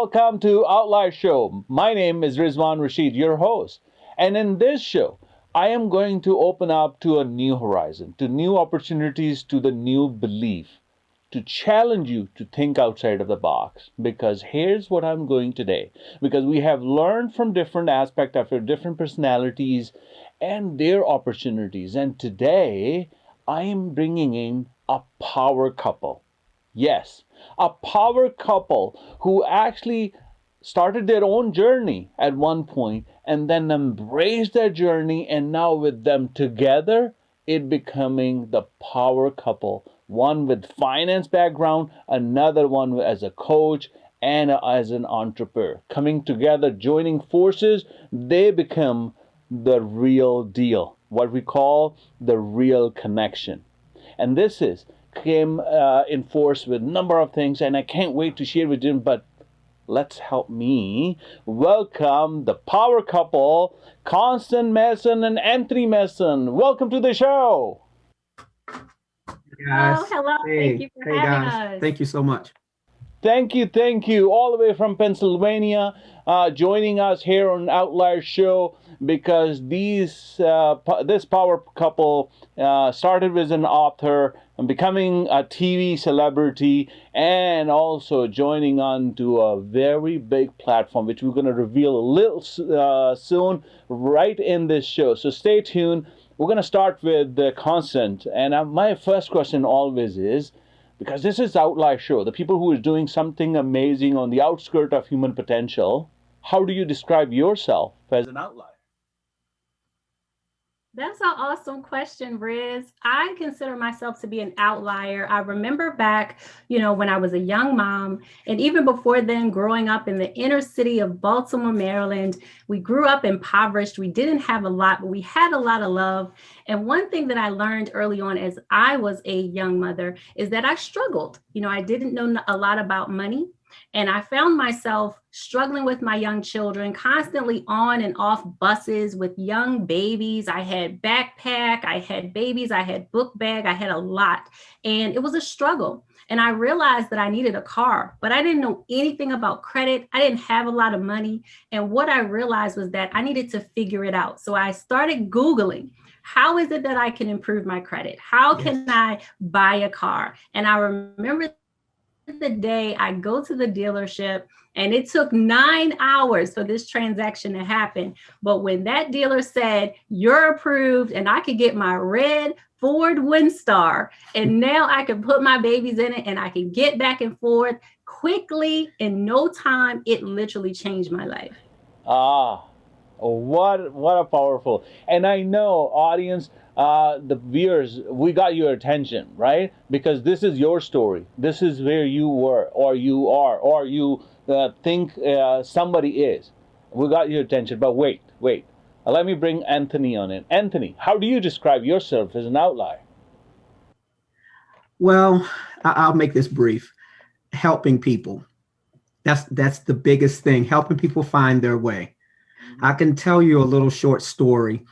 welcome to Outlier Show. My name is Rizwan Rashid, your host. And in this show, I am going to open up to a new horizon, to new opportunities, to the new belief, to challenge you to think outside of the box. Because here's what I'm going today. Because we have learned from different aspects of your different personalities and their opportunities. And today, I am bringing in a power couple. Yes, a power couple who actually started their own journey at one point and then embraced their journey, and now with them together, it becoming the power couple. One with finance background, another one as a coach and as an entrepreneur. Coming together, joining forces, they become the real deal, what we call the real connection. And this is came in force with a number of things, and I can't wait to share with you. But let's help me welcome the power couple, Constance Mason and Anthony Mason. Welcome to the show. Guys. Oh, hello. Thank you for having us. Thank you so much. Thank you, all the way from Pennsylvania, joining us here on Outlier Show, because this power couple started as an author and becoming a TV celebrity, and also joining on to a very big platform, which we're going to reveal a little soon, right in this show. So stay tuned. We're going to start with Constance, and my first question always is, because this is Outlier Show, the people who is doing something amazing on the outskirt of human potential, how do you describe yourself as an outlier? That's an awesome question, Riz. I consider myself to be an outlier. I remember back, when I was a young mom, and even before then, growing up in the inner city of Baltimore, Maryland. We grew up impoverished. We didn't have a lot, but we had a lot of love. And one thing that I learned early on as I was a young mother is that I struggled. I didn't know a lot about money. And I found myself struggling with my young children, constantly on and off buses with young babies. I had backpack, I had babies, I had book bag, I had a lot. And it was a struggle. And I realized that I needed a car, but I didn't know anything about credit. I didn't have a lot of money. And what I realized was that I needed to figure it out. So I started Googling. How is it that I can improve my credit? How can I buy a car? And I remember the day I go to the dealership, and it took 9 hours for this transaction to happen. But when that dealer said, "You're approved," and I could get my red Ford Windstar, and now I can put my babies in it and I can get back and forth quickly in no time, it literally changed my life. What a powerful. And I know, audience, the viewers, we got your attention, right? Because this is your story. This is where you were, or you are, or you think somebody is. We got your attention. But wait. Let me bring Anthony on in. Anthony, how do you describe yourself as an outlier? Well, I'll make this brief. Helping people. That's the biggest thing. Helping people find their way. I can tell you a little short story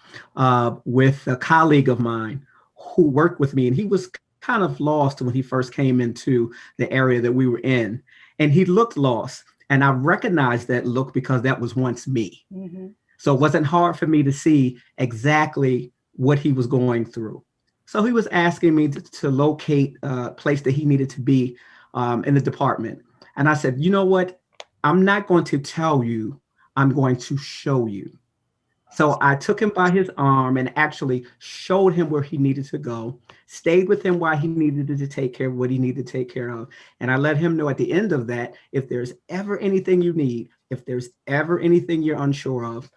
with a colleague of mine who worked with me, and he was kind of lost when he first came into the area that we were in, and he looked lost. And I recognized that look because that was once me. Mm-hmm. So it wasn't hard for me to see exactly what he was going through. So he was asking me to locate a place that he needed to be in the department. And I said, you know what? I'm not going to tell you. I'm going to show you. So I took him by his arm and actually showed him where he needed to go, stayed with him while he needed to take care of what he needed to take care of. And I let him know at the end of that, if there's ever anything you need, if there's ever anything you're unsure of,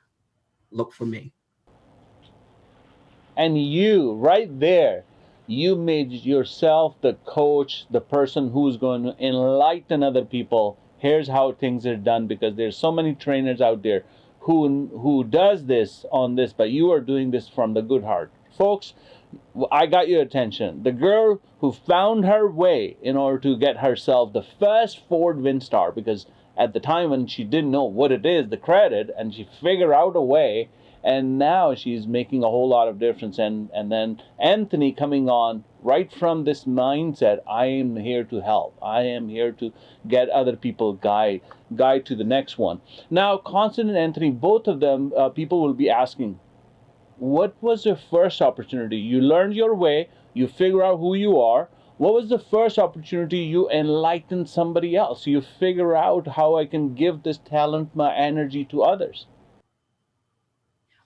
look for me. And you, right there, you made yourself the coach, the person who's going to enlighten other people. Here's how things are done, because there's so many trainers out there who does this on this, but you are doing this from the good heart. Folks, I got your attention. The girl who found her way in order to get herself the first Ford Windstar, because at the time when she didn't know what it is, the credit, and she figured out a way, and now she's making a whole lot of difference. And then Anthony coming on right from this mindset, I am here to help, I am here to get other people guide to the next one. Now Constance and Anthony, both of them, people will be asking, what was your first opportunity? You learned your way, you figure out who you are. What was the first opportunity you enlighten somebody else? You figure out how I can give this talent, my energy to others.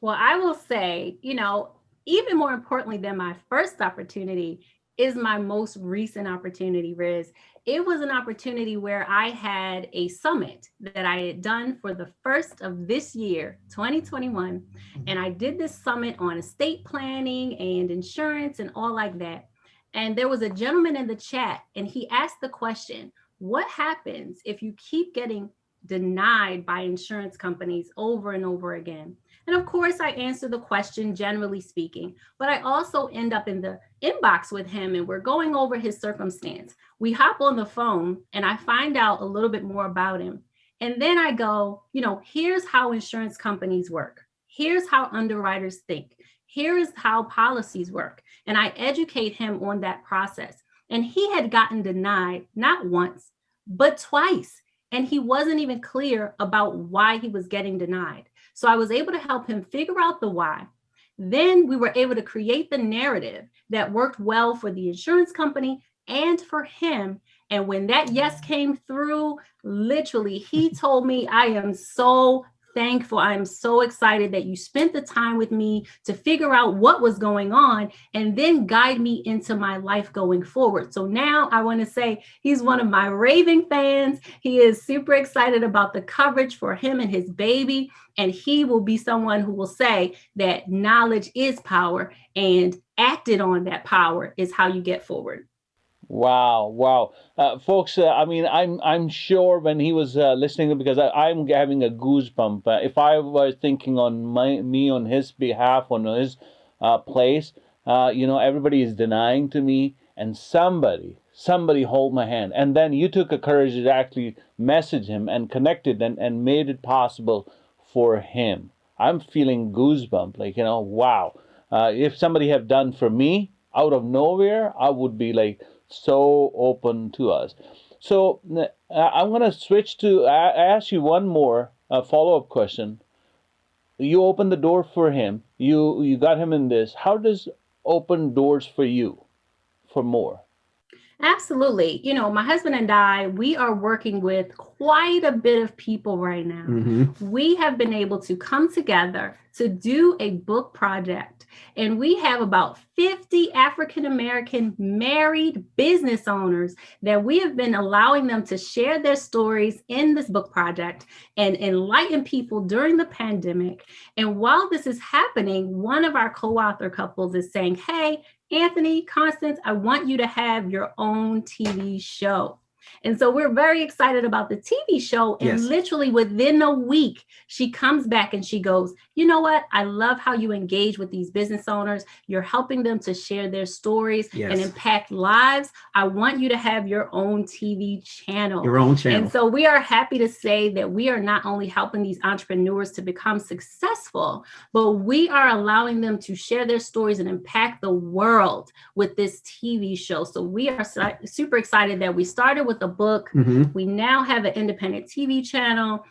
Well, I will say, even more importantly than my first opportunity is my most recent opportunity, Riz. It was an opportunity where I had a summit that I had done for the first of this year, 2021. And I did this summit on estate planning and insurance and all like that. And there was a gentleman in the chat, and he asked the question, what happens if you keep getting denied by insurance companies over and over again? And of course, I answer the question, generally speaking, but I also end up in the inbox with him and we're going over his circumstance. We hop on the phone and I find out a little bit more about him. And then I go, here's how insurance companies work. Here's how underwriters think. Here's how policies work. And I educate him on that process. And he had gotten denied not once, but twice. And he wasn't even clear about why he was getting denied. So I was able to help him figure out the why. Then we were able to create the narrative that worked well for the insurance company and for him. And when that yes came through, literally, he told me, I am so thankful. I'm so excited that you spent the time with me to figure out what was going on and then guide me into my life going forward. So now I want to say he's one of my raving fans. He is super excited about the coverage for him and his baby. And he will be someone who will say that knowledge is power and acted on that power is how you get forward. Wow, wow, folks. I mean, I'm sure when he was listening, because I'm having a goosebump. If I was thinking on me on his behalf, on his place, everybody is denying to me, and somebody hold my hand, and then you took a courage to actually message him and connected and made it possible for him. I'm feeling goosebump, like wow. If somebody have done for me out of nowhere, I would be like so open to us. So I'm going to switch to ask you one more follow-up question. You opened the door for him. You got him in this. How does open doors for you for more? Absolutely. My husband and I, we are working with quite a bit of people right now. Mm-hmm. We have been able to come together to do a book project, and we have about 50 African-American married business owners that we have been allowing them to share their stories in this book project and enlighten people during the pandemic. And while this is happening, one of our co-author couples is saying, hey, Anthony, Constance, I want you to have your own TV show. And so we're very excited about the TV show. And yes, literally within a week, she comes back and she goes, you know what? I love how you engage with these business owners. You're helping them to share their stories and impact lives. I want you to have your own TV channel. Your own channel. And so we are happy to say that we are not only helping these entrepreneurs to become successful, but we are allowing them to share their stories and impact the world with this TV show. So we are super excited that we started with a book. Mm-hmm. We now have an independent TV channel,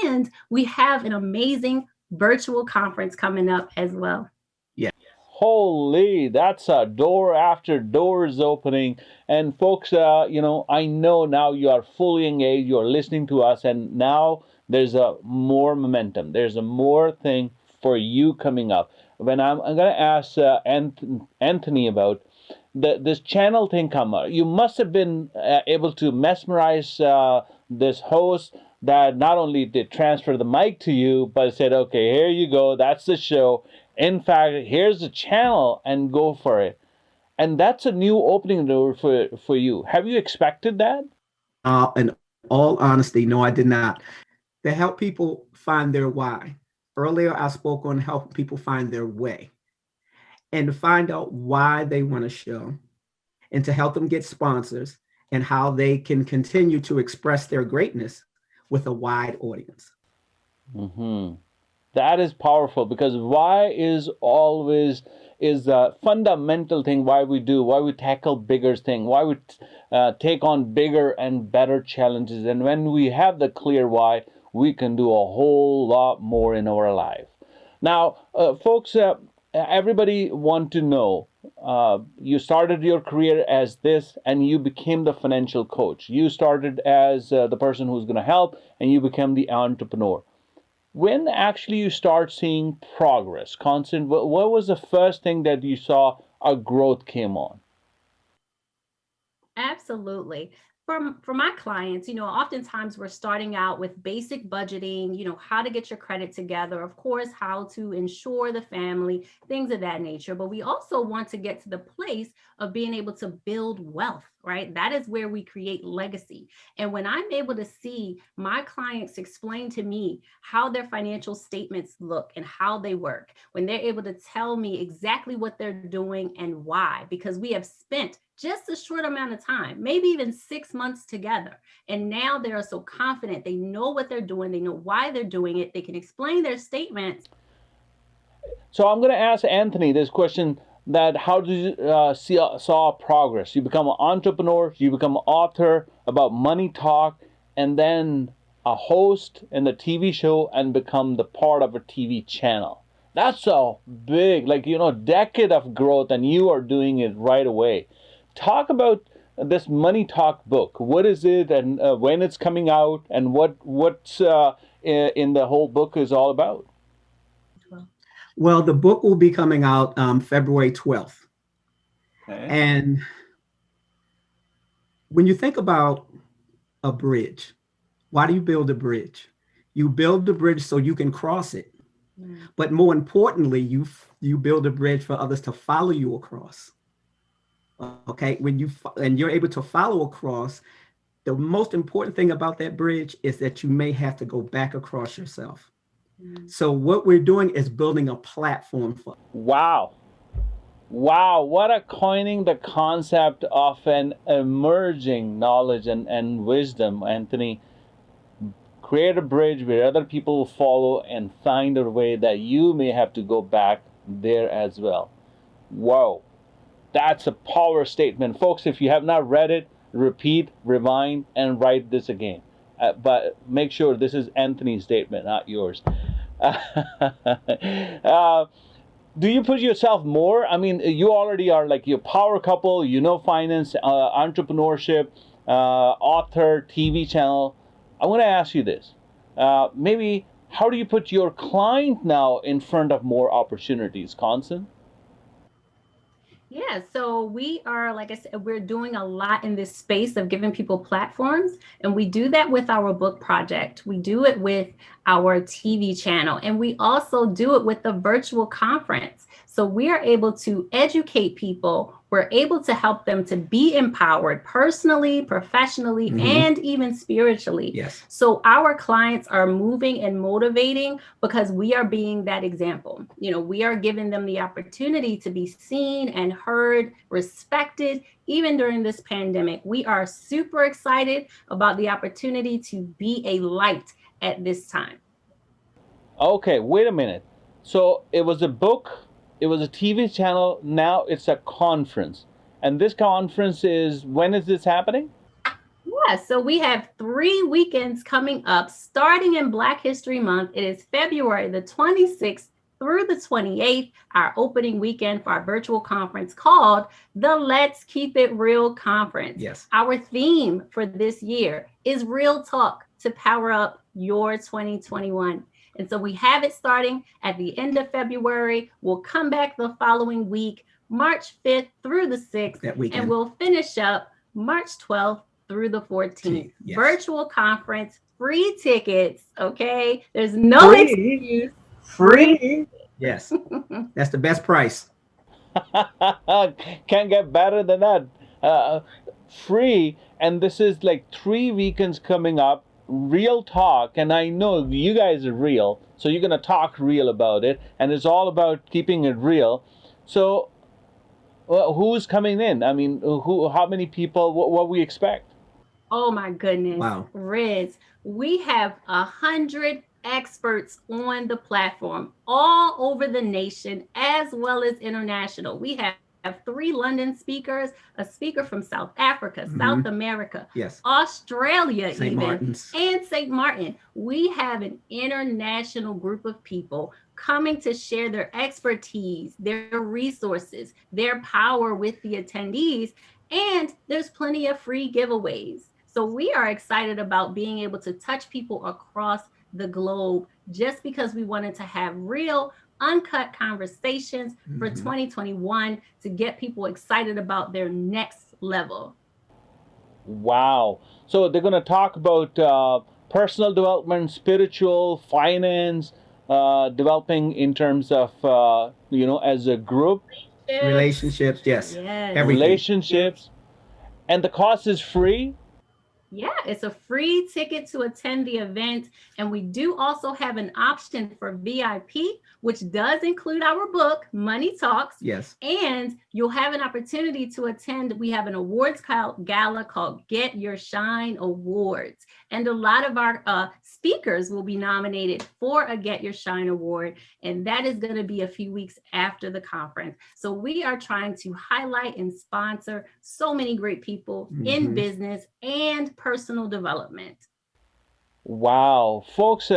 and we have an amazing virtual conference coming up as well. Yeah. Holy, that's a door after doors opening. And folks, I know now you are fully engaged, you're listening to us, and now there's a more momentum. There's a more thing for you coming up. When I'm going to ask Anthony about this channel thing come up. You must have been able to mesmerize this host that not only did transfer the mic to you, but said, okay, here you go. That's the show. In fact, here's the channel and go for it. And that's a new opening door for you. Have you expected that? In all honesty, no, I did not. To help people find their why. Earlier, I spoke on helping people find their way and to find out why they want to show and to help them get sponsors and how they can continue to express their greatness with a wide audience. Mm-hmm. That is powerful because why is always is the fundamental thing why we tackle bigger thing, why we take on bigger and better challenges. And when we have the clear why, we can do a whole lot more in our life. Now, folks, everybody want to know. You started your career as this, and you became the financial coach. You started as the person who's going to help, and you became the entrepreneur. When actually you start seeing progress, constant, what was the first thing that you saw a growth came on? Absolutely. For my clients, oftentimes we're starting out with basic budgeting, how to get your credit together, of course, how to insure the family, things of that nature. But we also want to get to the place of being able to build wealth, right? That is where we create legacy. And when I'm able to see my clients explain to me how their financial statements look and how they work, when they're able to tell me exactly what they're doing and why, because we have spent just a short amount of time, maybe even 6 months together. And now they are so confident. They know what they're doing. They know why they're doing it. They can explain their statements. So I'm going to ask Anthony this question: that how did you saw progress? You become an entrepreneur, you become an author about money talk, and then a host in the TV show and become the part of a TV channel. That's a big, like, decade of growth, and you are doing it right away. Talk about this money talk book. What is it, and when it's coming out, and what's in the whole book is all about? Well, the book will be coming out February 12th. Okay. And when you think about a bridge, why do you build a bridge? You build the bridge so you can cross it. But more importantly, you build a bridge for others to follow you across. Okay, and you're able to follow across, the most important thing about that bridge is that you may have to go back across yourself. So what we're doing is building a platform for. Wow. Wow, what a coining the concept of an emerging knowledge and wisdom, Anthony. Create a bridge where other people will follow and find a way that you may have to go back there as well. Whoa, that's a power statement. Folks, if you have not read it, repeat, rewind, and write this again. But make sure this is Anthony's statement, not yours. Do you put yourself more? I mean, you already are like your power couple, finance, entrepreneurship, author, TV channel. I want to ask you this. Maybe how do you put your client now in front of more opportunities, Constance? Yeah, so we are, like I said, we're doing a lot in this space of giving people platforms. And we do that with our book project. We do it with our TV channel. And we also do it with the virtual conference. So we are able to educate people. We're able to help them to be empowered personally, professionally, and even spiritually. Yes. So our clients are moving and motivating because we are being that example. We are giving them the opportunity to be seen and heard, respected, even during this pandemic. We are super excited about the opportunity to be a light at this time. Okay, wait a minute. So it was a book, it was a TV channel, now it's a conference. And this conference is, when is this happening? Yeah, so we have 3 weekends coming up, starting in Black History Month. It is February the 26th through the 28th, our opening weekend for our virtual conference called the Let's Keep It Real Conference. Yes. Our theme for this year is Real Talk to power up your 2021. And so we have it starting at the end of February. We'll come back the following week, March 5th through the 6th, That weekend. and we'll finish up March 12th through the 14th. Yes. Virtual conference, free tickets, okay? There's no excuse. Free. Yes, that's the best price. Can't get better than that. Free, and this is like 3 weekends coming up. Real talk, and I know you guys are real, so you're gonna talk real about it, and it's all about keeping it real. So, who's coming in? I mean, How many people? What we expect? Oh my goodness. Wow. Riz, we have 100 experts on the platform all over the nation as well as international. We have 3 London speakers, a speaker from South Africa, South America, Yes. Australia, St. even, Martin's. and St. Martin. We have an international group of people coming to share their expertise, their resources, their power with the attendees. And there's plenty of free giveaways. So we are excited about being able to touch people across the globe just because we wanted to have real, uncut conversations for 2021 to get people excited about their next level. Wow. So they're going to talk about personal development, spiritual, finance, developing in terms of, as a group, Relationships, yes. Yes. Everything. relationships, and the cost is free. Yeah, it's a free ticket to attend the event. And we do also have an option for VIP, which does include our book, Money Talks. Yes. And you'll have an opportunity to attend. We have an awards gala called Get Your Shine Awards. And a lot of our speakers will be nominated for a Get Your Shine Award. And that is going to be a few weeks after the conference. So we are trying to highlight and sponsor so many great people in business and personal development. Wow, folks,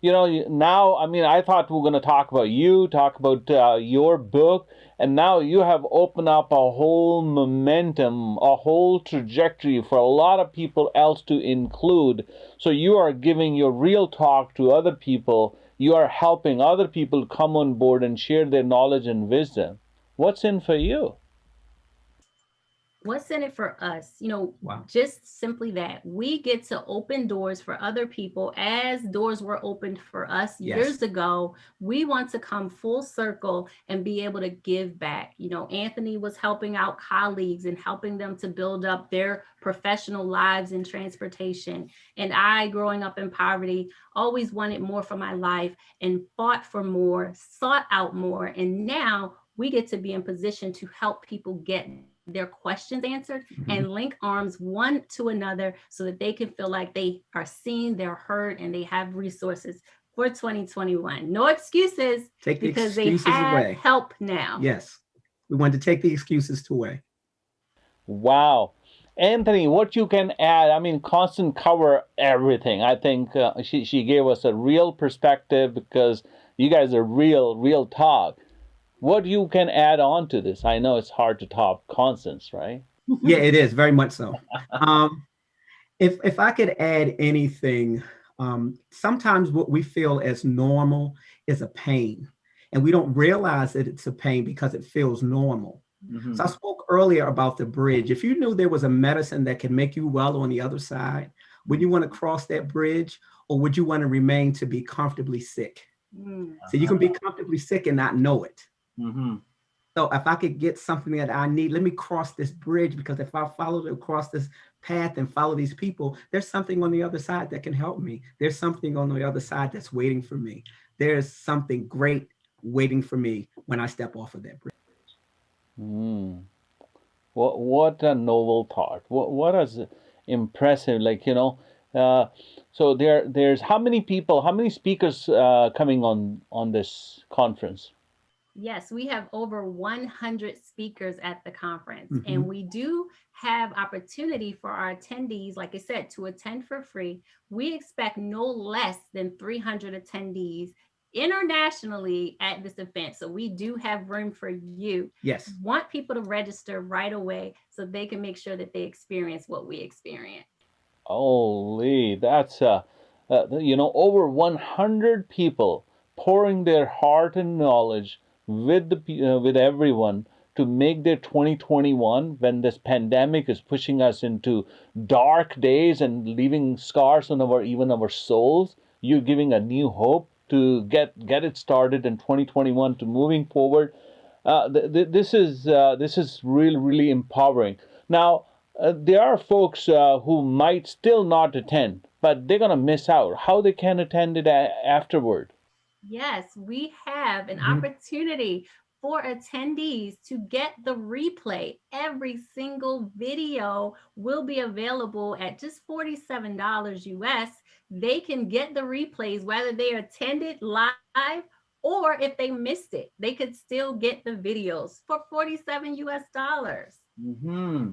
now, I mean, I thought we were going to talk about you, talk about your book, and now you have opened up a whole momentum, a whole trajectory for a lot of people else to include. So you are giving your real talk to other people. You are helping other people come on board and share their knowledge and wisdom. What's in for you? What's in it for us? Wow. Just simply that we get to open doors for other people as doors were opened for us years ago. We want to come full circle and be able to give back. Anthony was helping out colleagues and helping them to build up their professional lives in transportation. And I, growing up in poverty, always wanted more for my life and fought for more, sought out more. And now we get to be in position to help people get their questions answered and link arms one to another so that they can feel like they are seen, they're heard, and they have resources for 2021. No excuses, Take the because excuses they have away. help now. Yes. We want to take the excuses away. Wow. Anthony, what you can add? I mean, Constance cover everything. I think she gave us a real perspective because you guys are real talk. What you can add on to this? I know it's hard to top Constance, right? Yeah, it is very much so. If I could add anything, sometimes what we feel as normal is a pain, and we don't realize that it's a pain because it feels normal. So I spoke earlier about the bridge. If you knew there was a medicine that can make you well on the other side, would you want to cross that bridge, or would you want to remain to be comfortably sick? So you can be comfortably sick and not know it. So if I could get something that I need, let me cross this bridge, because if I follow across this path and follow these people, there's something on the other side that can help me. There's something on the other side that's waiting for me. There's something great waiting for me when I step off of that bridge. What a noble thought. What is impressive, so there's how many people, how many speakers coming on this conference? Yes, we have over 100 speakers at the conference, and we do have opportunity for our attendees, like I said, to attend for free. We expect no less than 300 attendees internationally at this event. So we do have room for you. Yes. Want people to register right away so they can make sure that they experience what we experience. Holy, that's over 100 people pouring their heart and knowledge with everyone to make their 2021, when this pandemic is pushing us into dark days and leaving scars on our souls. You're giving a new hope to get it started in 2021 to moving forward. This is really empowering. Now, there are folks who might still not attend, but they're gonna miss out. How they can attend it afterward? Yes, we have an opportunity for attendees to get the replay. Every single video will be available at just $47 US. they can get the replays, whether they attended live or if they missed it, they could still get the videos for 47 US dollars. Hmm.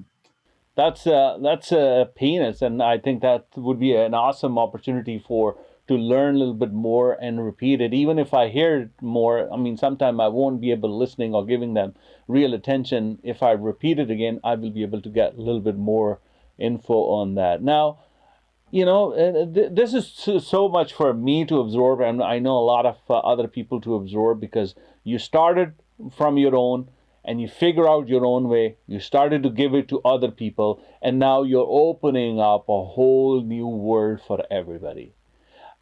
That's a peanuts, and I think that would be an awesome opportunity for to learn a little bit more and repeat it. Even if I hear it more, I mean, sometime I won't be able to listening or giving them real attention. If I repeat it again, I will be able to get a little bit more info on that. Now, this is so much for me to absorb, and I know a lot of other people to absorb, because you started from your own and you figure out your own way. You started to give it to other people, and now you're opening up a whole new world for everybody.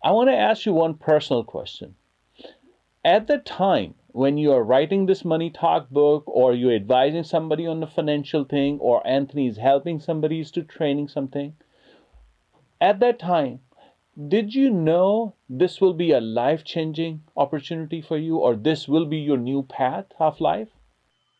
I want to ask you one personal question. At the time when you are writing this money talk book, or you're advising somebody on the financial thing, or Anthony is helping somebody to training something, at that time, did you know this will be a life-changing opportunity for you, or this will be your new path of life?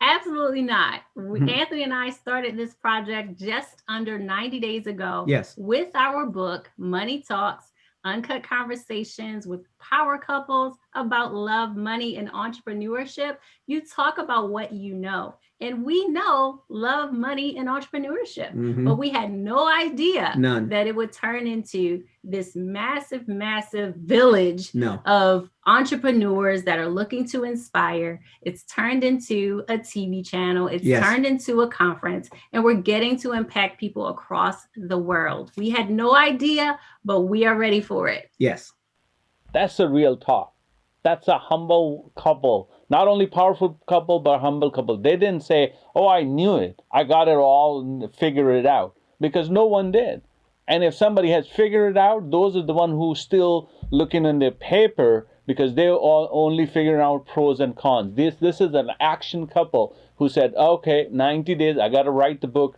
Absolutely not. Anthony and I started this project just under 90 days ago. Yes. With our book, Money Talks, Uncut Conversations with Power Couples about love, money, and entrepreneurship. You talk about what you know. And we know love, money, and entrepreneurship. But we had no idea that it would turn into this massive, massive village of entrepreneurs that are looking to inspire. It's turned into a TV channel. It's turned into a conference, and we're getting to impact people across the world. We had no idea, but we are ready for it. Yes. That's a real talk. That's a humble couple. Not only powerful couple, but humble couple. They didn't say, oh, I knew it. I got it all and figured it out. Because no one did. And if somebody has figured it out, those are the one who still looking in their paper, because they're all only figuring out pros and cons. This is an action couple who said, okay, 90 days, I got to write the book.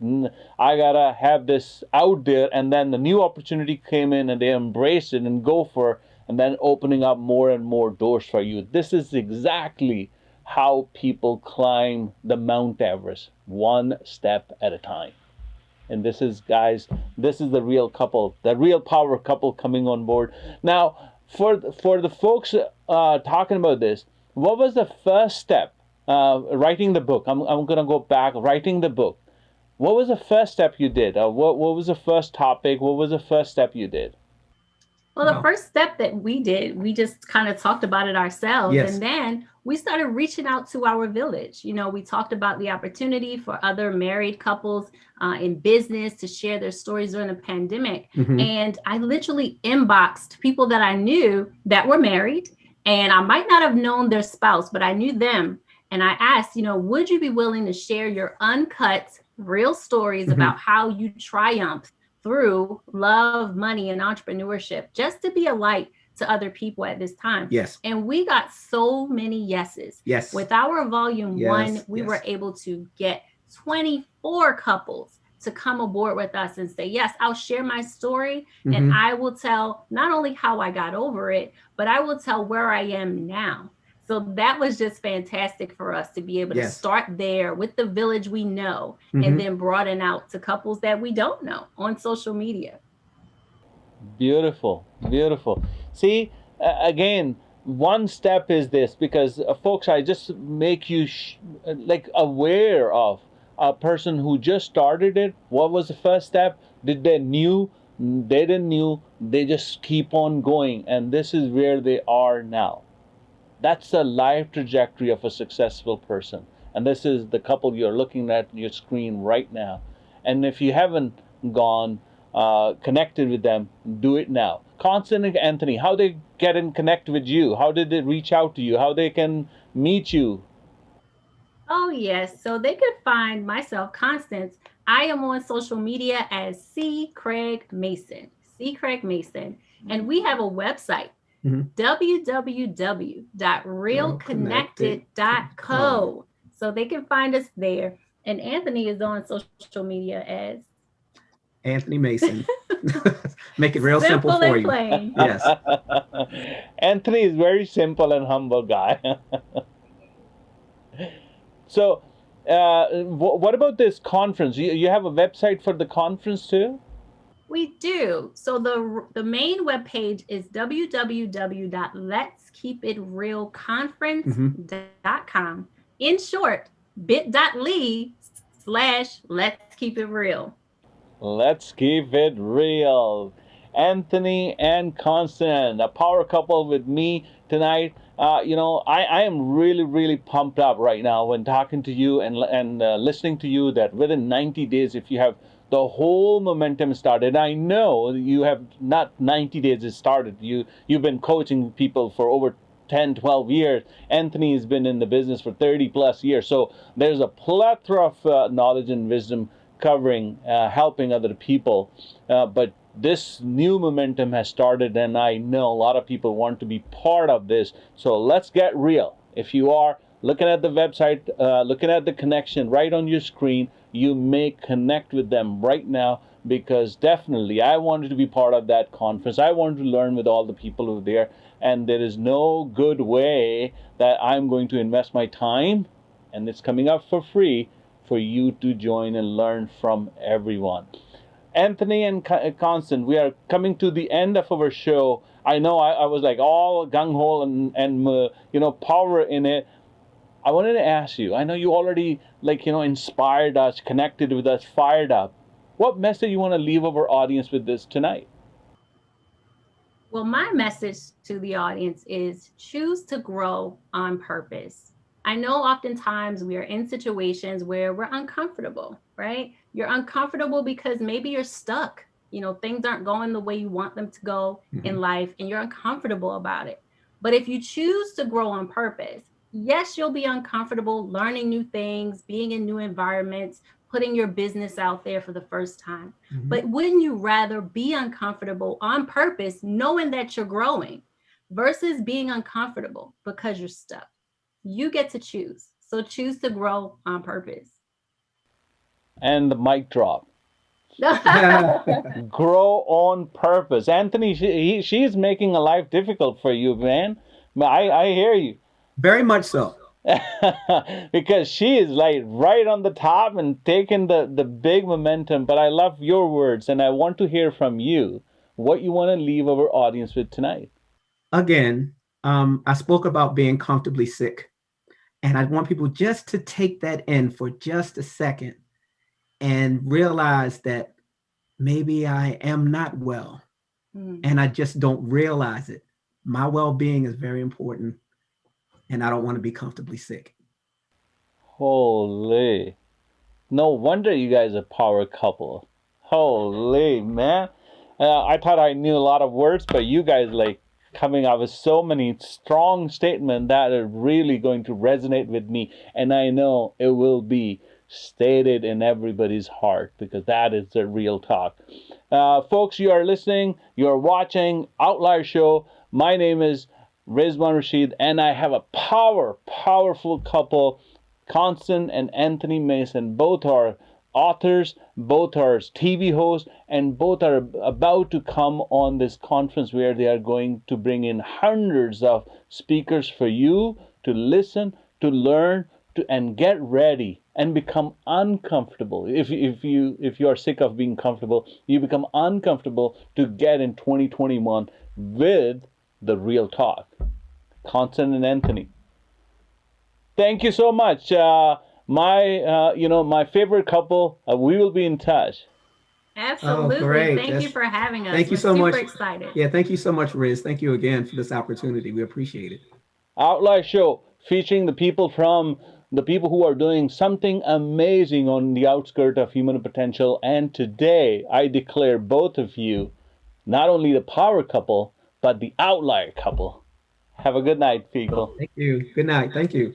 I got to have this out there. And then the new opportunity came in and they embraced it and go for it. And then opening up more and more doors for you. This is exactly how people climb the Mount Everest, one step at a time. And this is, guys, this is the real couple, the real power couple coming on board. Now, for the folks talking about this, what was the first step? Writing the book. I'm going to go back. Writing the book. What was the first step you did? What was the first topic? What was the first step you did? Well, the first step that we did, we just kind of talked about it ourselves. And then we started reaching out to our village. We talked about the opportunity for other married couples in business to share their stories during the pandemic. And I literally inboxed people that I knew that were married, and I might not have known their spouse, but I knew them. And I asked, would you be willing to share your uncut, real stories about how you triumphed through love, money, and entrepreneurship, just to be a light to other people at this time? Yes. And we got so many yeses. Yes. With our volume one, we were able to get 24 couples to come aboard with us and say, yes, I'll share my story, and I will tell not only how I got over it, but I will tell where I am now. So that was just fantastic for us to be able to start there with the village we know, and then broaden out to couples that we don't know on social media. Beautiful, beautiful. See, again, one step is this, because folks, I just make you aware of a person who just started it. What was the first step? Did they knew? They didn't knew. They just keep on going, and this is where they are now. That's the life trajectory of a successful person. And this is the couple you're looking at your screen right now. And if you haven't gone connected with them, do it now. Constance and Anthony, how they get in connect with you? How did they reach out to you? How they can meet you? Oh, yes. So they could find myself, Constance. I am on social media as C. Craig Mason. C. Craig Mason. And we have a website. www.realconnected.co. So they can find us there. And Anthony is on social media as Anthony Mason. Make it real simple for you. Plain. Yes. Anthony is very simple and humble guy. So what about this conference? You have a website for the conference too? We do. So the main webpage is www.letskeepitrealconference.com. In short, bit.ly/let's keep it real. Let's keep it real. Anthony and Constance, a power couple with me tonight. I am really, really pumped up right now when talking to you and listening to you that within 90 days, if you have the whole momentum started. I know you have not 90 days it started. You've been coaching people for over 10, 12 years. Anthony has been in the business for 30 plus years. So there's a plethora of knowledge and wisdom covering, helping other people. But this new momentum has started, and I know a lot of people want to be part of this. So let's get real. If you are looking at the website, looking at the connection right on your screen, you may connect with them right now, because definitely I wanted to be part of that conference. I wanted to learn with all the people who are there, and there is no good way that I'm going to invest my time, and it's coming up for free, for you to join and learn from everyone. Anthony and Constance, we are coming to the end of our show. I know I was like all gung-ho and power in it. I wanted to ask you, I know you already inspired us, connected with us, fired up. What message you want to leave our audience with this tonight? Well, my message to the audience is choose to grow on purpose. I know oftentimes we are in situations where we're uncomfortable, right? You're uncomfortable because maybe you're stuck. Things aren't going the way you want them to go in life, and you're uncomfortable about it. But if you choose to grow on purpose, yes, you'll be uncomfortable learning new things, being in new environments, putting your business out there for the first time. But wouldn't you rather be uncomfortable on purpose, knowing that you're growing, versus being uncomfortable because you're stuck? You get to choose. So choose to grow on purpose. And the mic drop. Grow on purpose. Anthony, she's making a life difficult for you, man. I hear you. Very much so. Because she is like right on the top and taking the big momentum. But I love your words, and I want to hear from you what you want to leave our audience with tonight. Again, I spoke about being comfortably sick. And I want people just to take that in for just a second and realize that maybe I am not well, and I just don't realize it. My well-being is very important, and I don't want to be comfortably sick. Holy. No wonder you guys are a power couple. Holy, man. I thought I knew a lot of words, but you guys coming up with so many strong statements that are really going to resonate with me. And I know it will be stated in everybody's heart, because that is the real talk. Folks, you are listening, you are watching Outlier Show. My name is Rizwan Rashid, and I have a powerful couple, Constance and Anthony Mason. Both are authors, both are TV hosts, and both are about to come on this conference where they are going to bring in hundreds of speakers for you to listen, to learn, and get ready and become uncomfortable. If you are sick of being comfortable, you become uncomfortable to get in 2021 with the real talk. Constance and Anthony, thank you so much. My favorite couple. We will be in touch. Absolutely. Oh, great. Thank you for having us. Thank you so much. much. Super excited. Yeah, thank you so much, Riz. Thank you again for this opportunity. We appreciate it. Outlier Show, featuring the people who are doing something amazing on the outskirts of human potential. And today, I declare both of you not only the power couple, but the outlier couple. Have a good night, people. Thank you. Good night. Thank you.